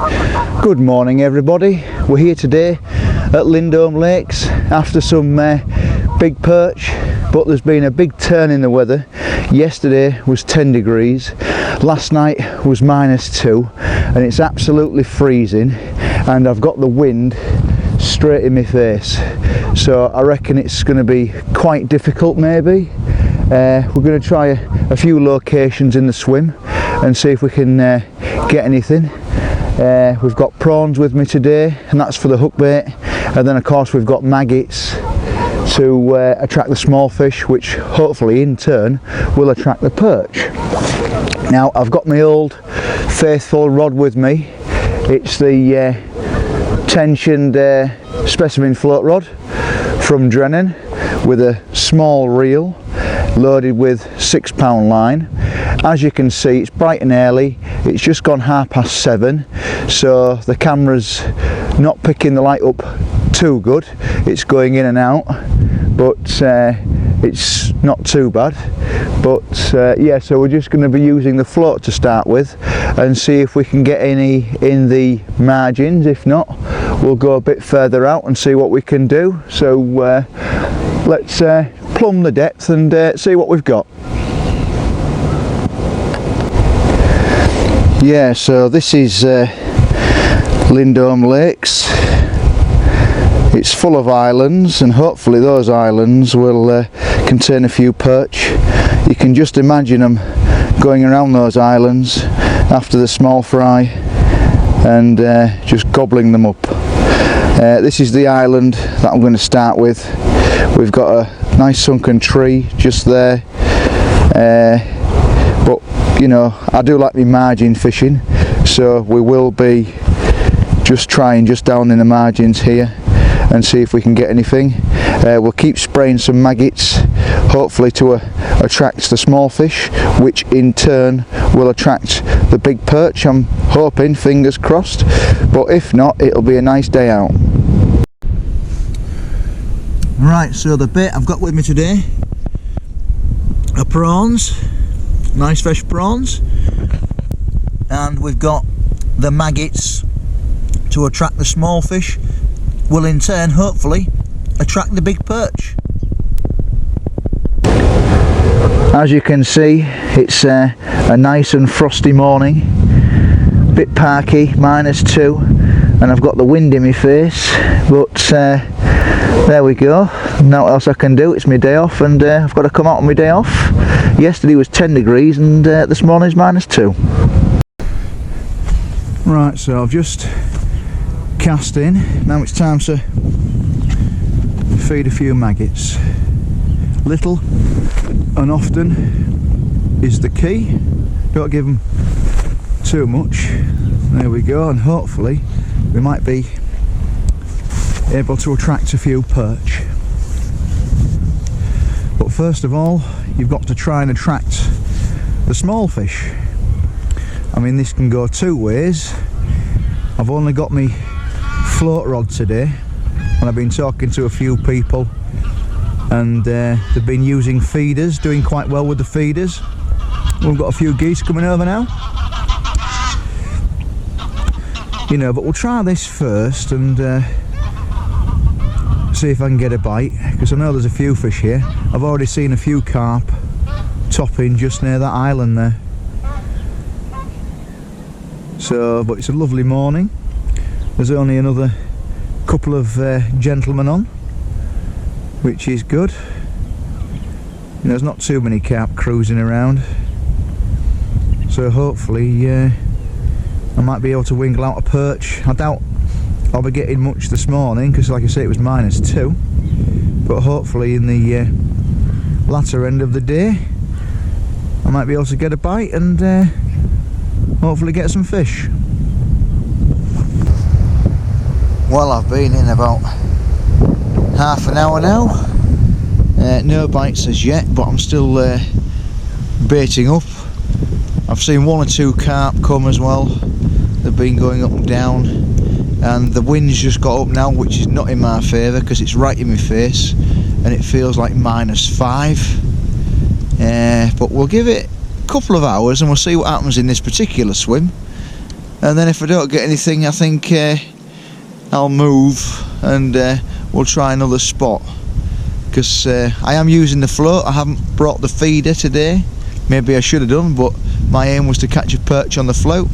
Good morning everybody. We're here today at Lindholme Lakes after some big perch, but there's been a big turn in the weather. Yesterday was 10 degrees, last night was -2, and it's absolutely freezing, and I've got the wind straight in my face, so I reckon it's going to be quite difficult. Maybe we're going to try a few locations in the swim and see if we can get anything. We've got prawns with me today, and that's for the hook bait, and then of course we've got maggots to attract the small fish, which hopefully in turn will attract the perch. Now I've got my old faithful rod with me. It's the tensioned specimen float rod from Drennan with a small reel loaded with 6-pound line. As you can see, it's bright and early. It's just gone 7:30, so the camera's not picking the light up too good. It's going in and out, but it's not too bad. But yeah, so we're just going to be using the float to start with and see if we can get any in the margins. If not, we'll go a bit further out and see what we can do. So let's plumb the depth and see what we've got. Yeah, so this is Lindholme Lakes. It's full of islands, and hopefully those islands will contain a few perch. You can just imagine them going around those islands after the small fry and just gobbling them up. This is the island that I'm going to start with. We've got a nice sunken tree just there, but you know, I do like my margin fishing, so we will be just trying just down in the margins here and see if we can get anything. We'll keep spraying some maggots, hopefully to attract the small fish, which in turn will attract the big perch. I'm hoping, fingers crossed, but if not, it'll be a nice day out. Right, so the bait I've got with me today are prawns, nice fresh prawns, and we've got the maggots to attract the small fish, will in turn hopefully attract the big perch. As you can see, it's a nice and frosty morning, bit parky, -2, and I've got the wind in my face, but there we go. Now what else I can do? It's my day off, and I've got to come out on my day off. Yesterday was 10 degrees, and this morning's -2. Right, so I've just cast in. Now it's time to feed a few maggots. Little and often is the key. Don't give them too much. There we go, and hopefully we might be able to attract a few perch. But first of all, you've got to try and attract the small fish. I mean, this can go two ways. I've only got me float rod today, and I've been talking to a few people, and they've been using feeders, doing quite well with the feeders. We've got a few geese coming over now, you know, but we'll try this first and see if I can get a bite, because I know there's a few fish here. I've already seen a few carp topping just near that island there. So, but it's a lovely morning. There's only another couple of gentlemen on, which is good. You know, there's not too many carp cruising around, so hopefully I might be able to wingle out a perch. I doubt I'll be getting much this morning, because like I say, it was -2, but hopefully in the latter end of the day I might be able to get a bite and hopefully get some fish. Well, I've been in about half an hour now, no bites as yet, but I'm still baiting up. I've seen one or two carp come as well. They've been going up and down, and the wind's just got up now, which is not in my favour because it's right in my face and it feels like -5. But we'll give it a couple of hours and we'll see what happens in this particular swim. and then if I don't get anything, I think I'll move and we'll try another spot, because I am using the float. I haven't brought the feeder today. Maybe I should have done, but my aim was to catch a perch on the float,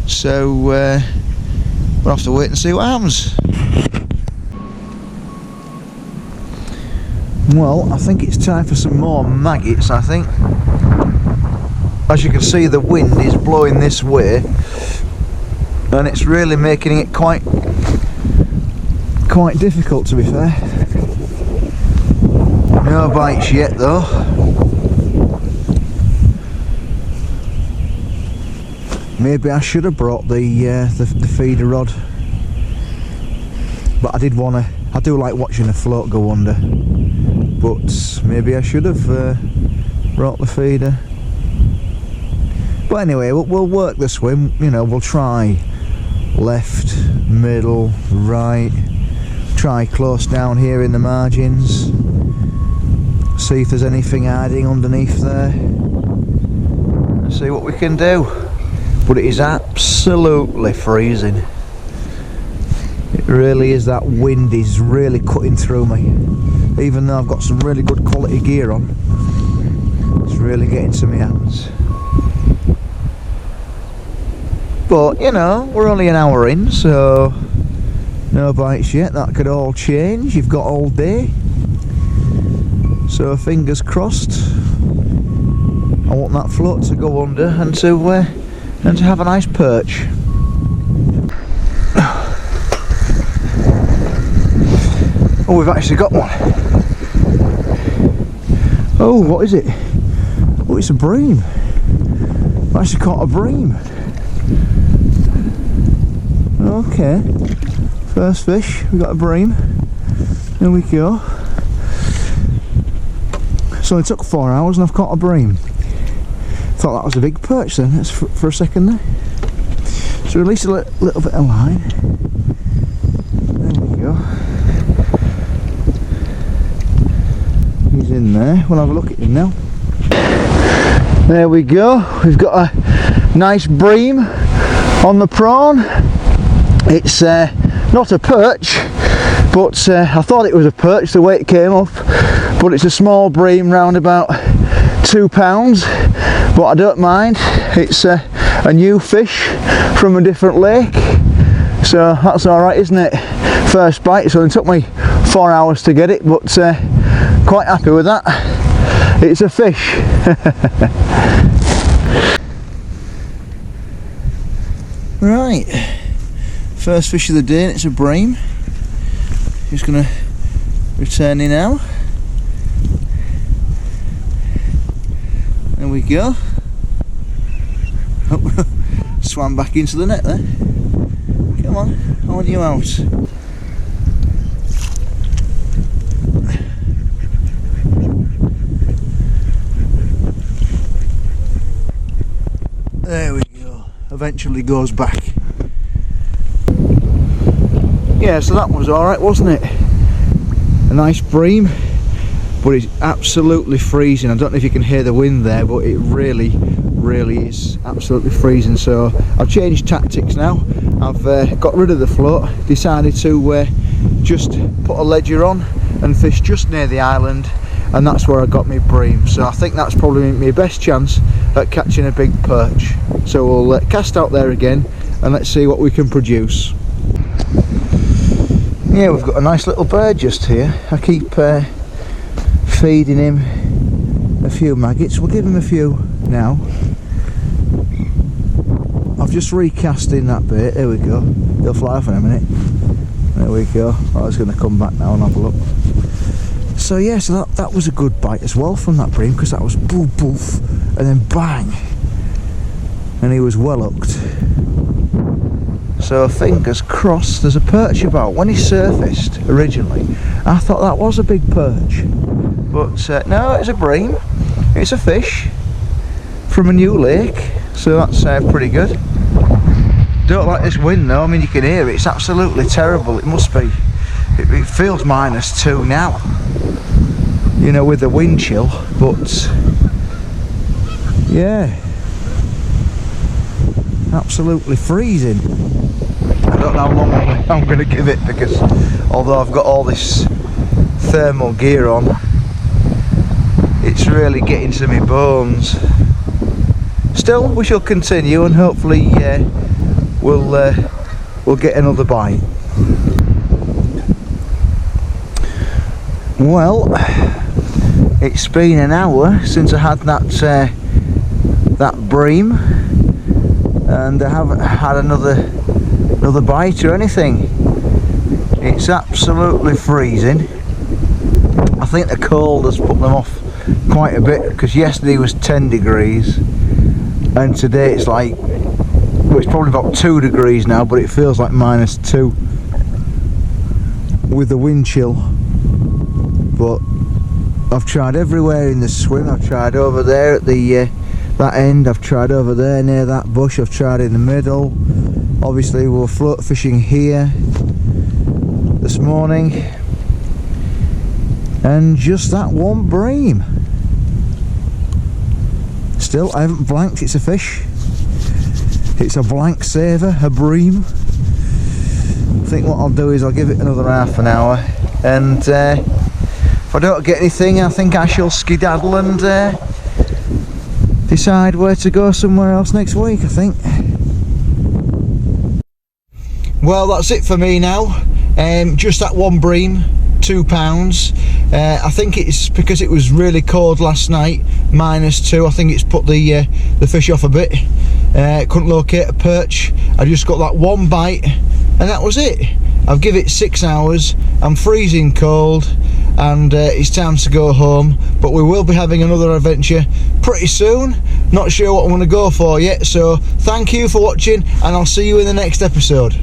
so we'll have to wait and see what happens. Well, I think it's time for some more maggots, I think. As you can see, the wind is blowing this way and it's really making it quite difficult, to be fair. No bites yet though. Maybe I should have brought the feeder rod, but I do like watching a float go under, but maybe I should have brought the feeder. But anyway, we'll work the swim, you know. We'll try left, middle, right, try close down here in the margins, see if there's anything hiding underneath there, and see what we can do. But it is absolutely freezing. It really is. That wind is really cutting through me. Even though I've got some really good quality gear on, it's really getting to my hands. But you know, we're only an hour in, so no bites yet. That could all change. You've got all day, so fingers crossed. I want that float to go under and to have a nice perch. Oh, we've actually got one. Oh, what is it? Oh, it's a bream. I've actually caught a bream. Okay, first fish, we got a bream. There we go. So it took 4 hours and I've caught a bream. Thought that was a big perch then, that's for a second there. So release a little bit of line. There we go. He's in there. We'll have a look at him now. There we go. We've got a nice bream on the prawn. It's not a perch, but I thought it was a perch the way it came up. But it's a small bream, round about 2 pounds. But I don't mind. It's a new fish from a different lake, so that's all right, isn't it? First bite. So it took me 4 hours to get it, but quite happy with that. It's a fish. Right, first fish of the day, and it's a bream. Just gonna return it now. There we go. Oh, swam back into the net there. Come on, I want you out. There we go. Eventually goes back. Yeah, so that was alright, wasn't it? A nice bream, but it's absolutely freezing. I don't know if you can hear the wind there, but it really is absolutely freezing. So I've changed tactics now. I've got rid of the float, decided to just put a ledger on and fish just near the island, and that's where I got my bream. So I think that's probably my best chance at catching a big perch. So we'll cast out there again and let's see what we can produce. Yeah, we've got a nice little bird just here. I keep feeding him a few maggots. We'll give him a few now. I've just recast in that bait. There we go. He'll fly off in a minute. There we go. I was going to come back now and have a look. So yeah, so that was a good bite as well from that bream, because that was boof boof and then bang, and he was well hooked. So fingers crossed there's a perch about. When he surfaced originally, I thought that was a big perch, but no, it's a bream. It's a fish from a new lake, so that's pretty good. Don't like this wind though. I mean, you can hear it. It's absolutely terrible. It must be. It feels -2 now, you know, with the wind chill. But yeah, absolutely freezing. I don't know how long I'm going to give it, because although I've got all this thermal gear on, it's really getting to my bones. Still, we shall continue, and hopefully we'll get another bite. Well, it's been an hour since I had that bream, and I haven't had another bite or anything. It's absolutely freezing. I think the cold has put them off quite a bit, because yesterday was 10 degrees and today it's like, well, it's probably about 2 degrees now, but it feels like -2 with the wind chill. But I've tried everywhere in the swim. I've tried over there at the that end, I've tried over there near that bush, I've tried in the middle. Obviously we were float fishing here this morning, and just that one bream. Still, I haven't blanked, it's a fish. It's a blank saver, a bream. I think what I'll do is I'll give it another half an hour, and if I don't get anything, I think I shall skedaddle and decide where to go somewhere else next week, I think. Well, that's it for me now. Just that one bream, £2. I think it's because it was really cold last night, -2. I think it's put the fish off a bit. Couldn't locate a perch. I just got that one bite, and that was it. I've given it 6 hours. I'm freezing cold, and it's time to go home. But we will be having another adventure pretty soon. Not sure what I'm going to go for yet. So thank you for watching, and I'll see you in the next episode.